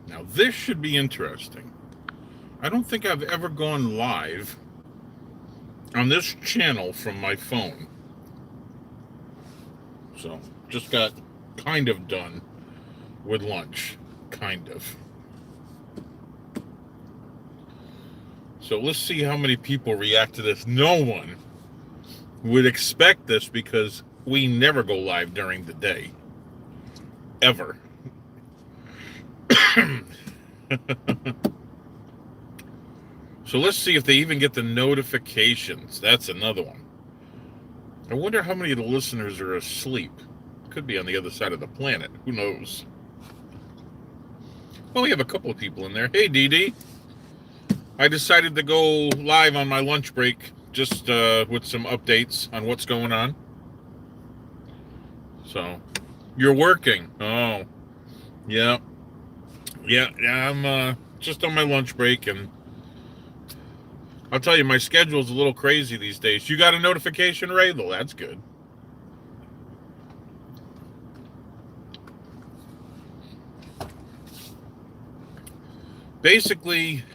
Now, this should be interesting. I don't think I've ever gone live on this channel from my phone. So, just got kind of done with lunch. Kind of. So, let's see how many people react to this. No one would expect this because we never go live during the day. Ever. So let's see if they even get the notifications. That's another one. I wonder how many of the listeners are asleep. Could be on the other side of the planet. Who knows? Well, we have a couple of people in there. Hey, Dee Dee. I decided to go live on my lunch break just with some updates on what's going on. So, you're working. Oh, yeah. Yeah, I'm just on my lunch break, and I'll tell you, my schedule's a little crazy these days. You got a notification, Ray? Well, that's good. Basically,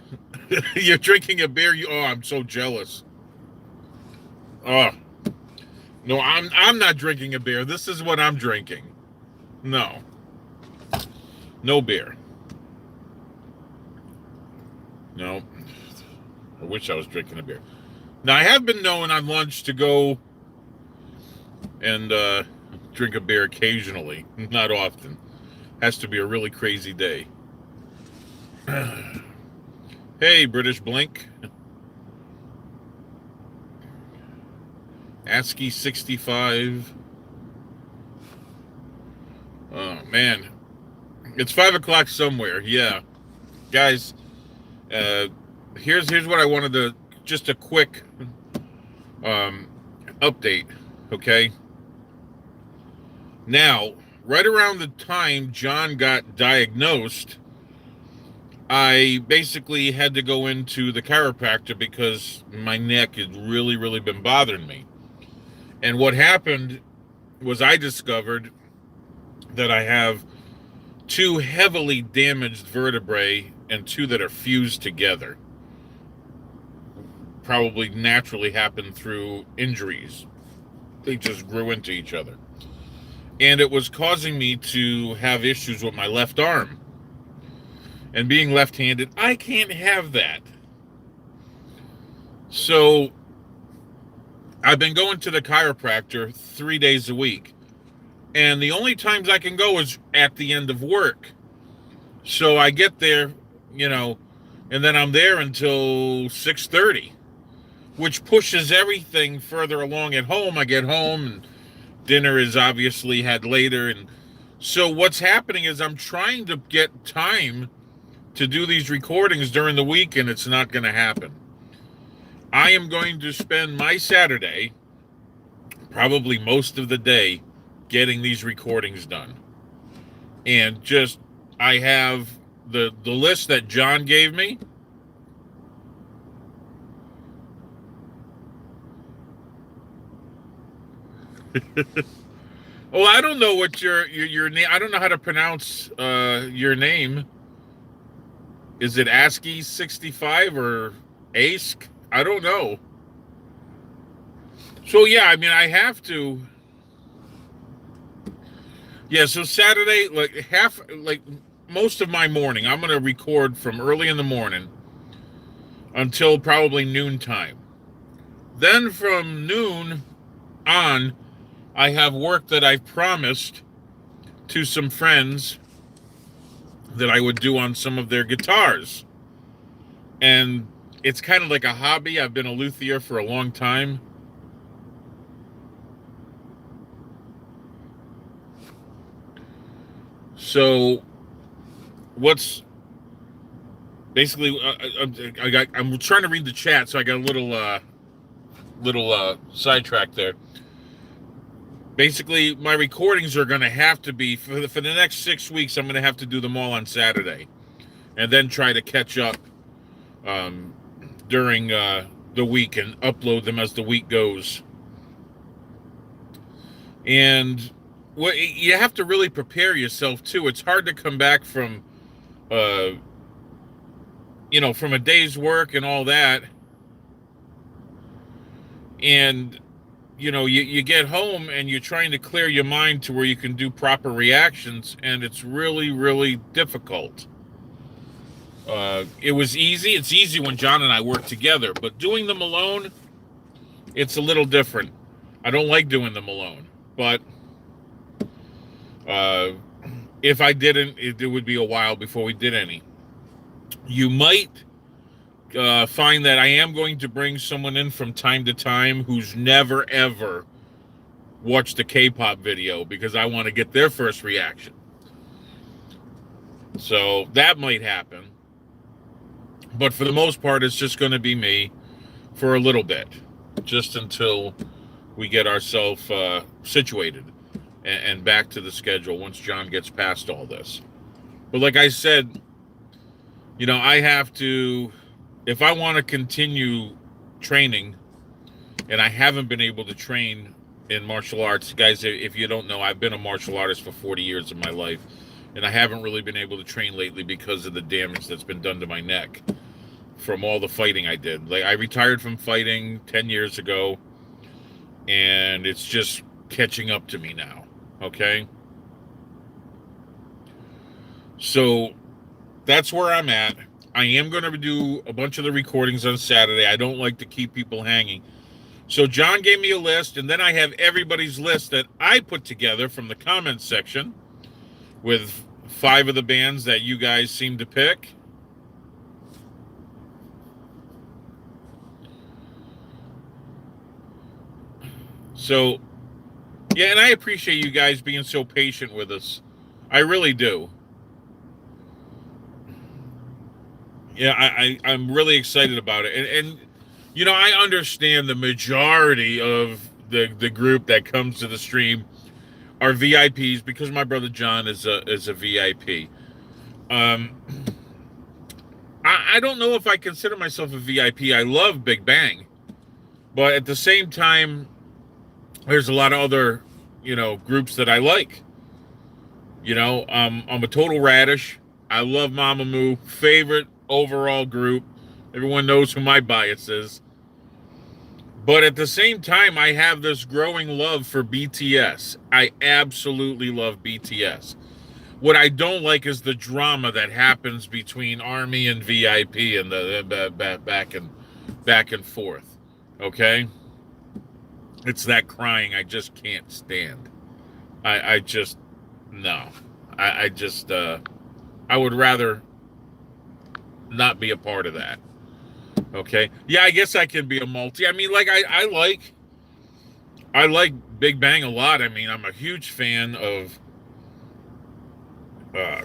you're drinking a beer. Oh, I'm so jealous. Oh, no, I'm not drinking a beer. This is what I'm drinking. No, no beer. No, I wish I was drinking a beer. Now, I have been known on lunch to go and drink a beer occasionally, not often. Has to be a really crazy day. Hey, British Blink. ASCII 65. Oh, man. It's 5 o'clock somewhere. Yeah. Guys, here's what I wanted to, just a quick update, okay? Now, right around the time John got diagnosed, I basically had to go into the chiropractor because my neck had really, really been bothering me. And what happened was I discovered that I have 2 heavily damaged vertebrae and 2 that are fused together. Probably naturally happened through injuries. They just grew into each other. And it was causing me to have issues with my left arm. And being left-handed, I can't have that. So I've been going to the chiropractor 3 days a week. And the only times I can go is at the end of work. So I get there, and then I'm there until 6:30, which pushes everything further along at home. I get home and dinner is obviously had later. And so what's happening is I'm trying to get time to do these recordings during the week, and it's not going to happen. I am going to spend my Saturday, probably most of the day, getting these recordings done. And I have the list that John gave me. Oh, I don't know what your name. I don't know how to pronounce your name. Is it ASCII 65 or ASC? I don't know. So yeah, I mean, I have to. Yeah, so Saturday, most of my morning, I'm going to record from early in the morning until probably noontime. Then from noon on, I have work that I've promised to some friends that I would do on some of their guitars. And it's kind of like a hobby. I've been a luthier for a long time. So what's basically I'm trying to read the chat, so I got a little sidetrack there. Basically, my recordings are going to have to be for the next 6 weeks. I'm going to have to do them all on Saturday, and then try to catch up during the week and upload them as the week goes. And you have to really prepare yourself too. It's hard to come back from uh, from a day's work and all that. And, you get home and you're trying to clear your mind to where you can do proper reactions, and it's really, really difficult. It was easy. It's easy when John and I work together, but doing them alone, it's a little different. I don't like doing them alone, but if I didn't, it would be a while before we did any. You might find that I am going to bring someone in from time to time who's never, ever watched a K-pop video, because I want to get their first reaction. So that might happen. But for the most part, it's just going to be me for a little bit, just until we get ourselves situated and back to the schedule once John gets past all this. But like I said, I have to, if I want to continue training, and I haven't been able to train in martial arts. Guys, if you don't know, I've been a martial artist for 40 years of my life, and I haven't really been able to train lately because of the damage that's been done to my neck from all the fighting I did. Like, I retired from fighting 10 years ago, and it's just catching up to me now, okay? So that's where I'm at. I am going to do a bunch of the recordings on Saturday. I don't like to keep people hanging. So John gave me a list, and then I have everybody's list that I put together from the comments section with 5 of the bands that you guys seem to pick. So, yeah, and I appreciate you guys being so patient with us. I really do. Yeah, I'm really excited about it. And I understand the majority of the group that comes to the stream are VIPs, because my brother John is a VIP. I don't know if I consider myself a VIP. I love Big Bang. But at the same time, there's a lot of other, groups that I like. I'm a total radish. I love Mamamoo. Favorite overall group. Everyone knows who my bias is. But at the same time, I have this growing love for BTS. I absolutely love BTS. What I don't like is the drama that happens between ARMY and VIP and the back and forth. Okay? It's that crying I just can't stand. I just, no. I would rather not be a part of that. Okay. Yeah, I guess I can be a multi. I mean, like, I like Big Bang a lot. I mean, I'm a huge fan of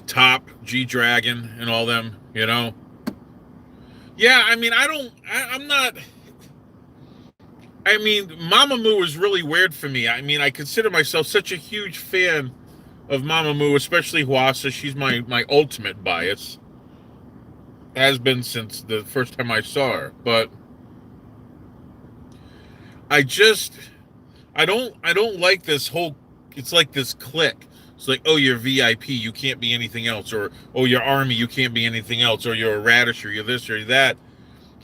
Top, G-Dragon, and all them, Yeah, I mean, I'm not... I mean, Mamamoo is really weird for me. I mean, I consider myself such a huge fan of Mamamoo, especially Hwasa. She's my ultimate bias. Has been since the first time I saw her. But I don't like this whole, it's like this clique. It's like, oh, you're VIP, you can't be anything else. Or, oh, you're ARMY, you can't be anything else. Or you're a radish, or you're this or that.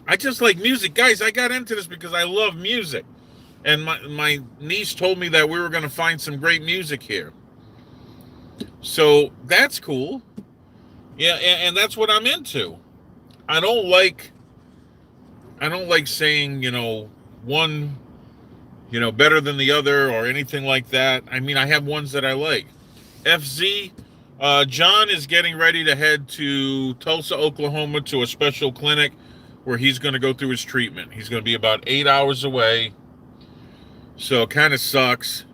I just like music. Guys, I got into this because I love music. And my niece told me that we were going to find some great music here. So that's cool. Yeah, and that's what I'm into. I don't like saying, one, better than the other or anything like that. I mean, I have ones that I like. FZ, John is getting ready to head to Tulsa, Oklahoma to a special clinic where he's going to go through his treatment. He's going to be about 8 hours away. So it kind of sucks.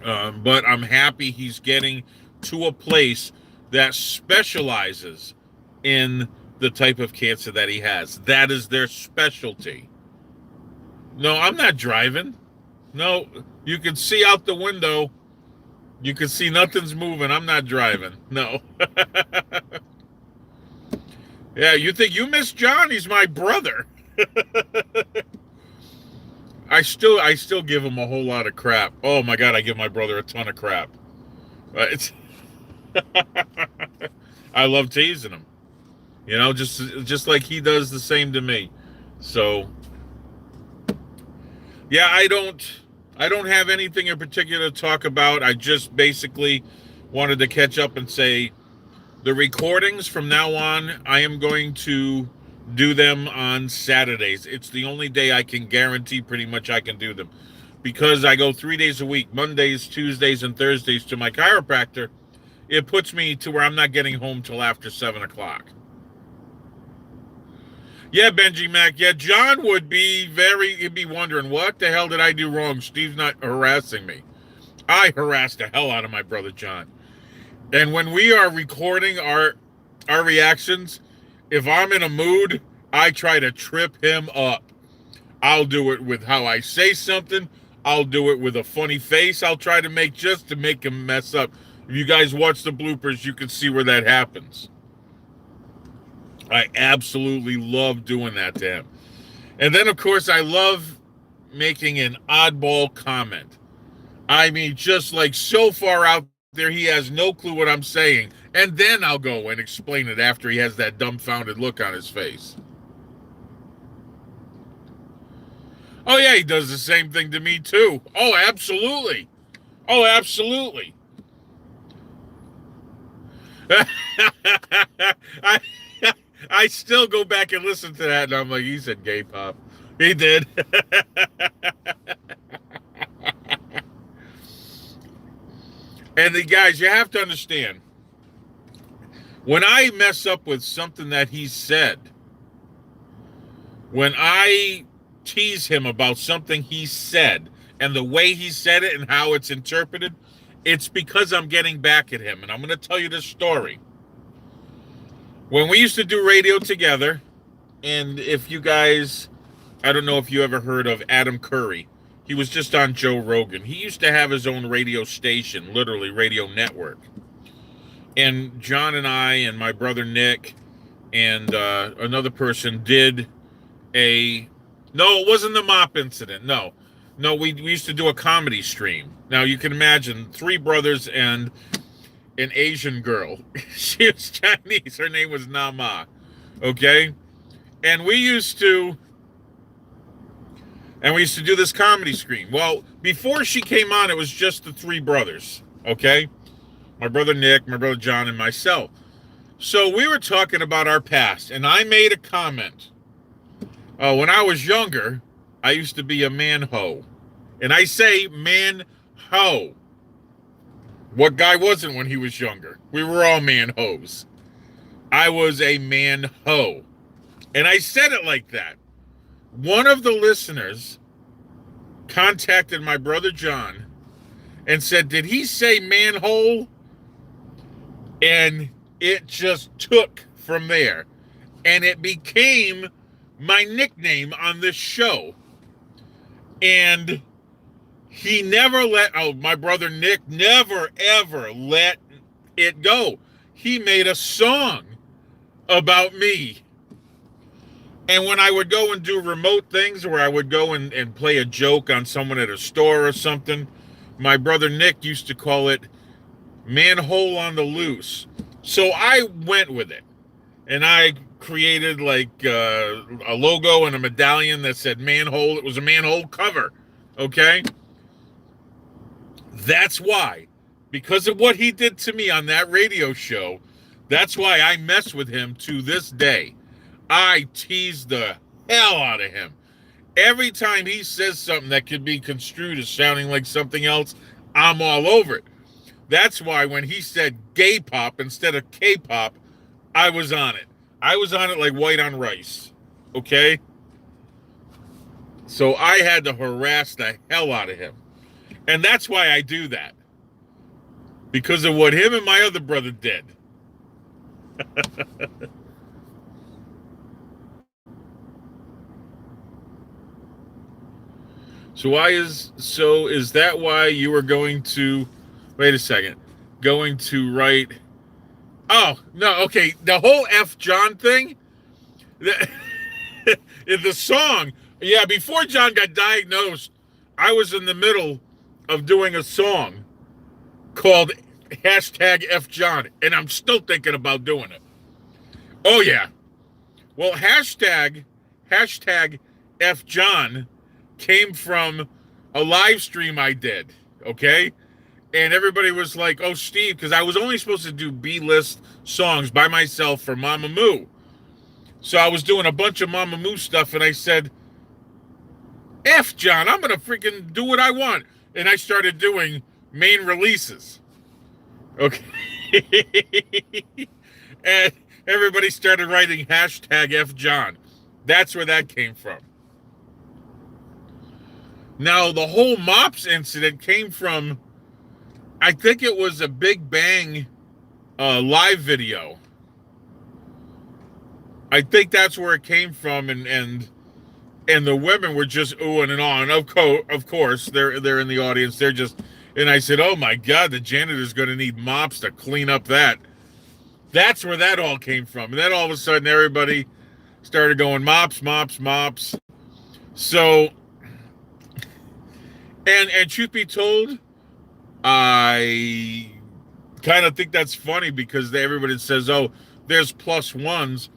But I'm happy he's getting to a place that specializes in the type of cancer that he has. That is their specialty. No, I'm not driving. No, you can see out the window. You can see nothing's moving. I'm not driving. No. Yeah, you think you miss John? He's my brother. I still give him a whole lot of crap. Oh my God, I give my brother a ton of crap. I love teasing him. Just like he does the same to me. So yeah, I don't have anything in particular to talk about. I just basically wanted to catch up and say the recordings from now on, I am going to do them on Saturdays. It's the only day I can guarantee pretty much I can do them. Because I go 3 days a week, Mondays, Tuesdays, and Thursdays to my chiropractor, it puts me to where I'm not getting home till after 7 o'clock. Yeah, Benji Mac. Yeah, John he'd be wondering, what the hell did I do wrong? Steve's not harassing me. I harassed the hell out of my brother John. And when we are recording our reactions, if I'm in a mood, I try to trip him up. I'll do it with how I say something. I'll do it with a funny face I'll try to make just to make him mess up. If you guys watch the bloopers, you can see where that happens. I absolutely love doing that to him. And then, of course, I love making an oddball comment. I mean, just like so far out there, he has no clue what I'm saying. And then I'll go and explain it after he has that dumbfounded look on his face. Oh, yeah, he does the same thing to me, too. Oh, absolutely. Oh, absolutely. I still go back and listen to that, and I'm like, he said gay pop. He did. And the guys, you have to understand, when I mess up with something that he said, when I tease him about something he said, and the way he said it and how it's interpreted, it's because I'm getting back at him. And I'm going to tell you this story. When we used to do radio together, and if you guys, I don't know if you ever heard of Adam Curry. He was just on Joe Rogan. He used to have his own radio station, literally radio network. And John and I and my brother Nick and another person did no, it wasn't the mop incident. No, we used to do a comedy stream. Now you can imagine 3 brothers and an Asian girl. She was Chinese. Her name was Nama. Okay? And we used to do this comedy stream. Well, before she came on, it was just the 3 brothers. Okay? My brother Nick, my brother John, and myself. So we were talking about our past, and I made a comment. When I was younger, I used to be a man-ho. And I say man-ho. What guy wasn't when he was younger? We were all man-hos. I was a man-ho. And I said it like that. One of the listeners contacted my brother John and said, did he say manhole? And it just took from there. And it became my nickname on this show. And he never my brother Nick never, ever let it go. He made a song about me. And when I would go and do remote things where I would go and play a joke on someone at a store or something, my brother Nick used to call it manhole on the loose. So I went with it. And I created like a logo and a medallion that said manhole. It was a manhole cover. Okay? That's why. Because of what he did to me on that radio show, that's why I mess with him to this day. I tease the hell out of him. Every time he says something that could be construed as sounding like something else, I'm all over it. That's why when he said gay pop instead of K-pop, I was on it. I was on it like white on rice. Okay? So I had to harass the hell out of him. And that's why I do that. Because of what him and my other brother did. So is that why you were going to, wait a second, going to write, oh, no, okay, the whole F John thing, the song, yeah, before John got diagnosed, I was in the middle of doing a song called hashtag F John, and I'm still thinking about doing it. Oh yeah. Well, hashtag F John came from a live stream I did. Okay. And everybody was like, "Oh, Steve," because I was only supposed to do B-list songs by myself for Mamamoo. So I was doing a bunch of Mamamoo stuff, and I said, "F John, I'm gonna freaking do what I want." And I started doing main releases. Okay. And everybody started writing hashtag F John. That's where that came from. Now, the whole Mops incident came from, I think it was a Big Bang live video. I think that's where it came from, and the women were just oohing and on. Of course, they're in the audience. They're just, and I said, "Oh my God, the janitor's going to need mops to clean up that." That's where that all came from. And then all of a sudden, everybody started going mops, mops, mops. So, and truth be told, I kind of think that's funny because everybody says, "Oh, there's plus ones,"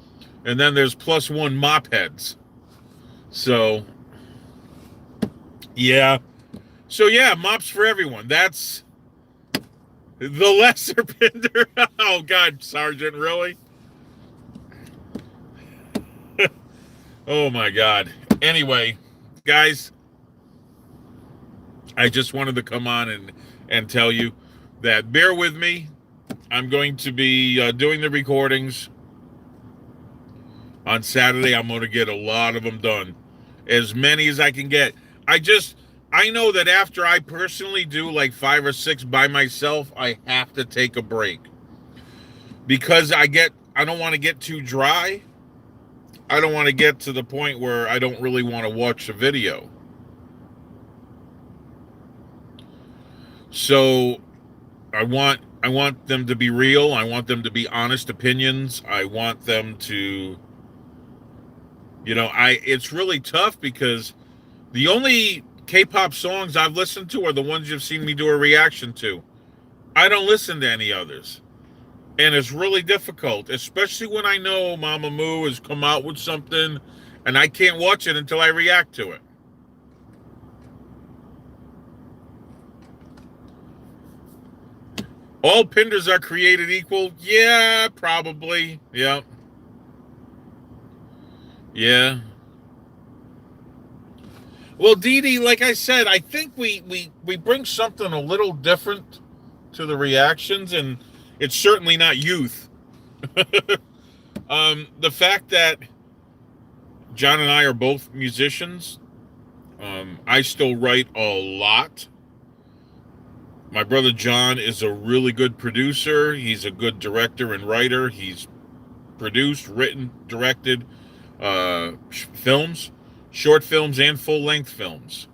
and then there's plus one mop heads. So, yeah. So, yeah, mops for everyone. That's the lesser Pinder. Oh, God, Sergeant, really? Oh, my God. Anyway, guys, I just wanted to come on and tell you that bear with me. I'm going to be doing the recordings on Saturday. I'm going to get a lot of them done, as many as I can get. I know that after I personally do like 5 or 6 by myself, I have to take a break because I don't want to get too dry. I don't want to get to the point where I don't really want to watch the video. So I want them to be real. I want them to be honest opinions. I want them to, it's really tough because the only K-pop songs I've listened to are the ones you've seen me do a reaction to. I don't listen to any others. And it's really difficult, especially when I know Mamamoo has come out with something and I can't watch it until I react to it. All Pinders are created equal? Yeah, probably. Yeah. Yeah. Well, Dee Dee, like I said, I think we bring something a little different to the reactions, and it's certainly not youth. The fact that John and I are both musicians, I still write a lot. My brother John is a really good producer. He's a good director and writer. He's produced, written, directed films, short films, and full-length films.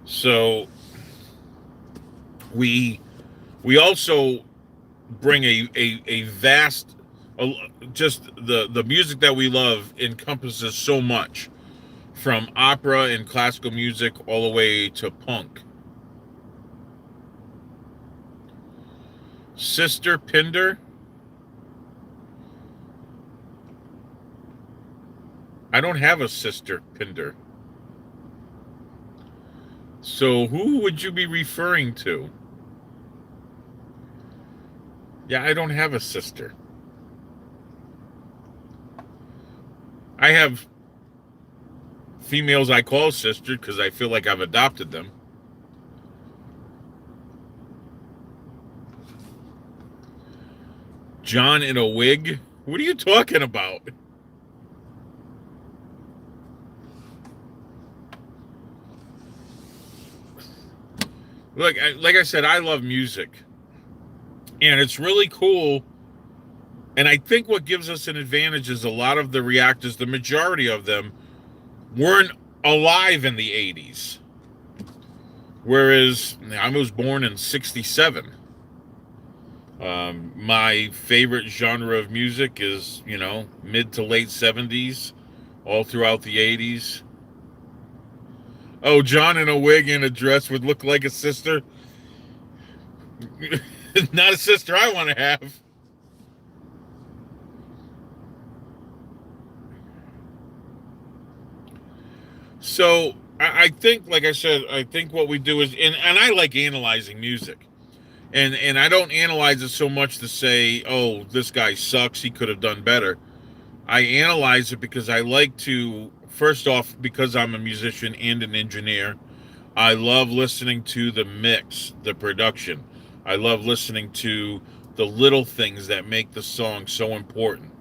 So we also bring a vast, just the music that we love encompasses so much, from opera and classical music all the way to punk. Sister Pinder? I don't have a sister Pinder. So who would you be referring to? Yeah, I don't have a sister. I have females I call sister because I feel like I've adopted them. John in a wig? What are you talking about? Look, like I said, I love music. And it's really cool. And I think what gives us an advantage is a lot of the reactors, the majority of them, weren't alive in the 80s. Whereas I was born in 67. My favorite genre of music is, mid to late 70s, all throughout the 80s. Oh, John in a wig and a dress would look like a sister. Not a sister I want to have. So I think, like I said, I think what we do is, and I like analyzing music. And I don't analyze it so much to say, oh, this guy sucks, he could have done better. I analyze it because I like to, first off, because I'm a musician and an engineer, I love listening to the mix, the production. I love listening to the little things that make the song so important.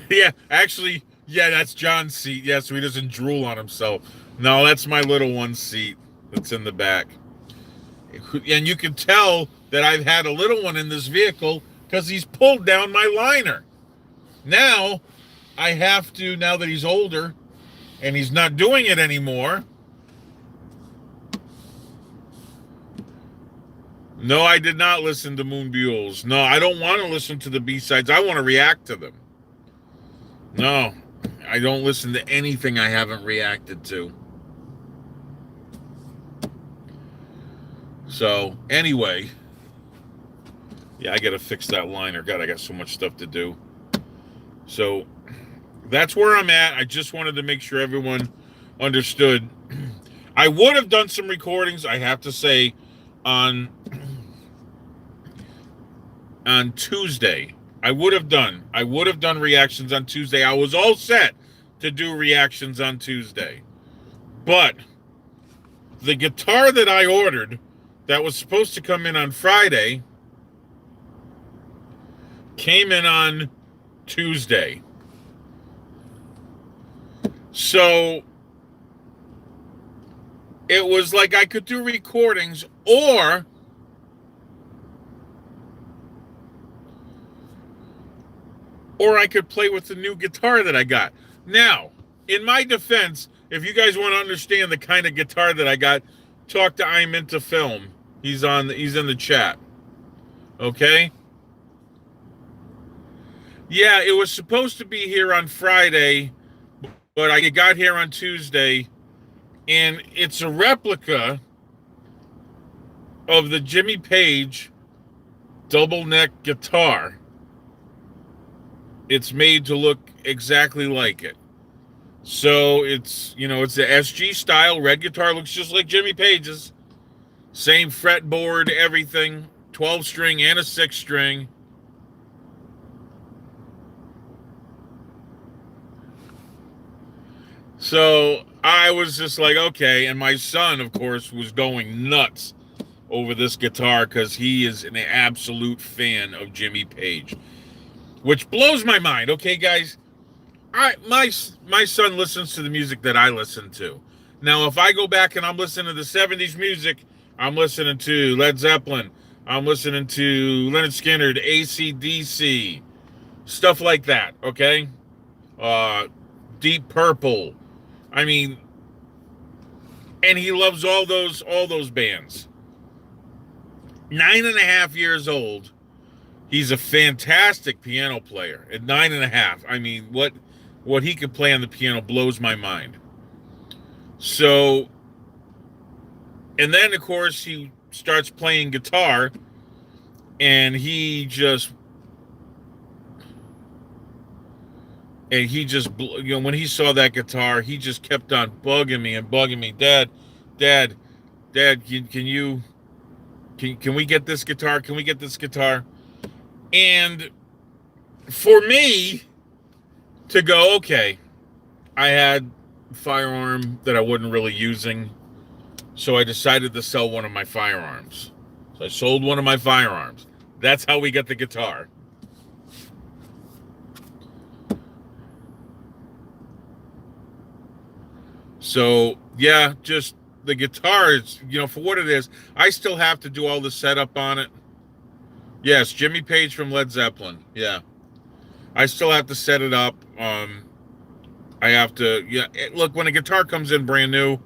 Yeah, actually, yeah, that's John's seat. Yeah, so he doesn't drool on himself. No, that's my little one's seat that's in the back. And you can tell that I've had a little one in this vehicle because he's pulled down my liner. Now, I have to, now that he's older and he's not doing it anymore. No, I did not listen to Moonbules. No, I don't want to listen to the B-sides. I want to react to them. No, I don't listen to anything I haven't reacted to. So, anyway, yeah, I got to fix that liner. God, I got so much stuff to do. So, that's where I'm at. I just wanted to make sure everyone understood. I would have done some recordings, I have to say, on Tuesday. I would have done reactions on Tuesday. I was all set to do reactions on Tuesday. But the guitar that I ordered that was supposed to come in on Friday came in on Tuesday. So it was like I could do recordings, or I could play with the new guitar that I got. Now, in my defense, if you guys want to understand the kind of guitar that I got, talk to I'm Into Film. He's in the chat. Okay? Yeah, it was supposed to be here on Friday, but I got here on Tuesday, and it's a replica of the Jimmy Page double neck guitar. It's made to look exactly like it. So it's the SG style. Red guitar looks just like Jimmy Page's. Same fretboard, everything. 12 string and a 6 string. So I was just like, okay. And my son, of course, was going nuts over this guitar because he is an absolute fan of Jimmy Page. Which blows my mind. Okay, guys, my son listens to the music that I listen to. Now, if I go back and I'm listening to the 70s music, I'm listening to Led Zeppelin, I'm listening to Leonard Skinner, AC/DC, stuff like that, okay? Deep Purple. I mean, and he loves all those bands. 9.5 years old. He's a fantastic piano player at 9.5. I mean, what he could play on the piano blows my mind. So, and then of course he starts playing guitar, and he just when he saw that guitar, he just kept on bugging me, Dad, can we get this guitar? Can we get this guitar? And for me to go, okay, I had a firearm that I wasn't really using, so I decided to sell one of my firearms. So I sold one of my firearms. That's how we got the guitar. So, yeah, just the guitar is, for what it is, I still have to do all the setup on it. Yes, Jimmy Page from Led Zeppelin. Yeah. I still have to set it up. I have to, look, when a guitar comes in brand new,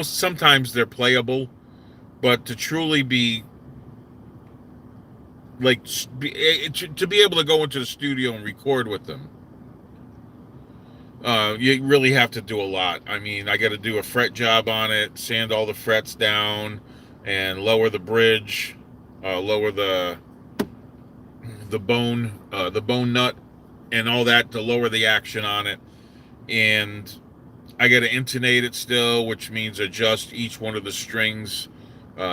sometimes they're playable, but to truly be like to be able to go into the studio and record with them. You really have to do a lot. I mean, I got to do a fret job on it, sand all the frets down, and lower the bridge, lower the bone nut, and all that to lower the action on it. And I got to intonate it still, which means adjust each one of the strings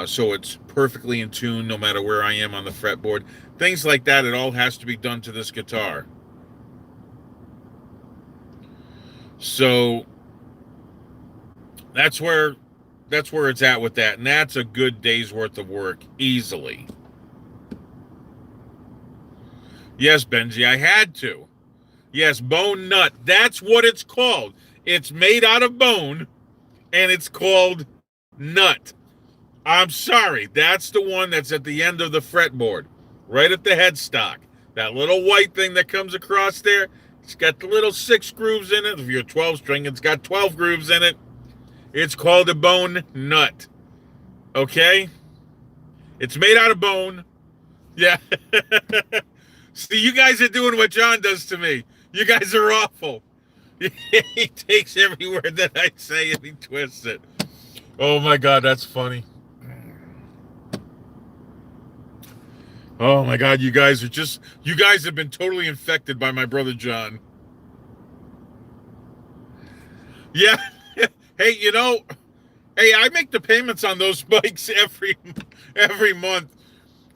so it's perfectly in tune no matter where I am on the fretboard. Things like that. It all has to be done to this guitar. So that's where it's at with that, and that's a good day's worth of work easily. Yes, Benji, I had to. Yes, bone nut. That's what it's called. It's made out of bone, and it's called nut. I'm sorry. That's the one that's at the end of the fretboard, right at the headstock. That little white thing that comes across there, it's got the little 6 grooves in it. If you're a 12 string, it's got 12 grooves in it. It's called a bone nut. Okay? It's made out of bone. Yeah. See, you guys are doing what John does to me. You guys are awful. He takes every word that I say and he twists it. Oh my God, that's funny. Oh my God, you guys have been totally infected by my brother John. Yeah. Hey, I make the payments on those bikes every month.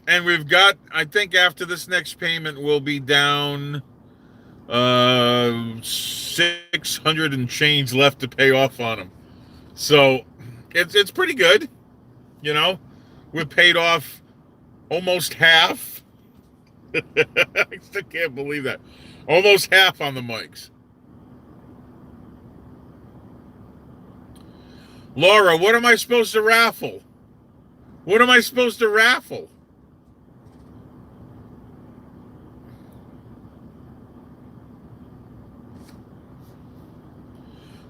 And we've got, I think after this next payment, we'll be down 600 and change left to pay off on them. So it's pretty good. We've paid off almost half. I still can't believe that. Almost half on the mics. Laura, what am I supposed to raffle? What am I supposed to raffle?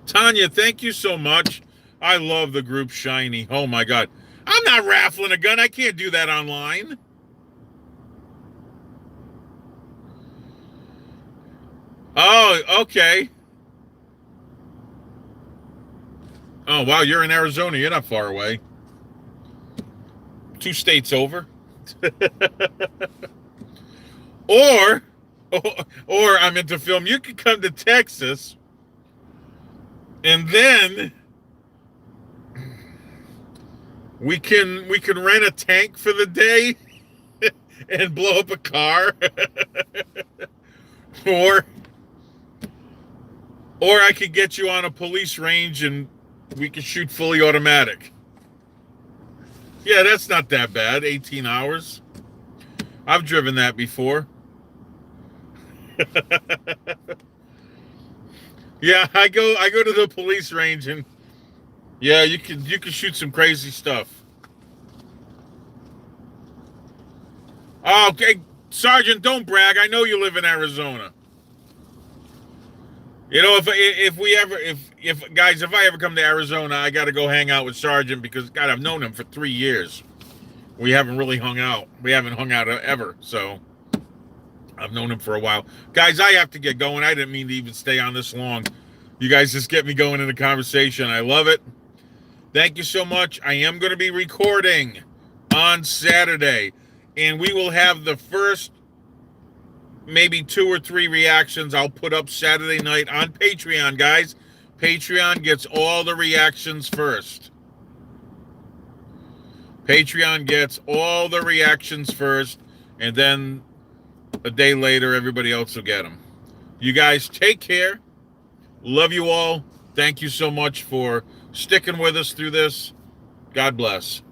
Tanya, thank you so much. I love the group Shiny. Oh my God. I'm not raffling a gun. I can't do that online. Oh, okay. Oh, wow. You're in Arizona. You're not far away. 2 states over. or I'm into film. You could come to Texas and then we can rent a tank for the day and blow up a car. Or I could get you on a police range and we could shoot fully automatic. Yeah, that's not that bad. 18 hours. I've driven that before. Yeah, I go to the police range and yeah, you can shoot some crazy stuff. Oh, okay, Sergeant, don't brag. I know you live in Arizona. If I ever come to Arizona, I got to go hang out with Sergeant because God, I've known him for 3 years. We haven't really hung out. We haven't hung out ever, so I've known him for a while. Guys, I have to get going. I didn't mean to even stay on this long. You guys just get me going in the conversation. I love it. Thank you so much. I am going to be recording on Saturday, and we will have the first maybe 2 or 3 reactions I'll put up Saturday night on Patreon, guys. Patreon gets all the reactions first. Patreon gets all the reactions first, and then a day later, everybody else will get them. You guys take care. Love you all. Thank you so much for sticking with us through this. God bless.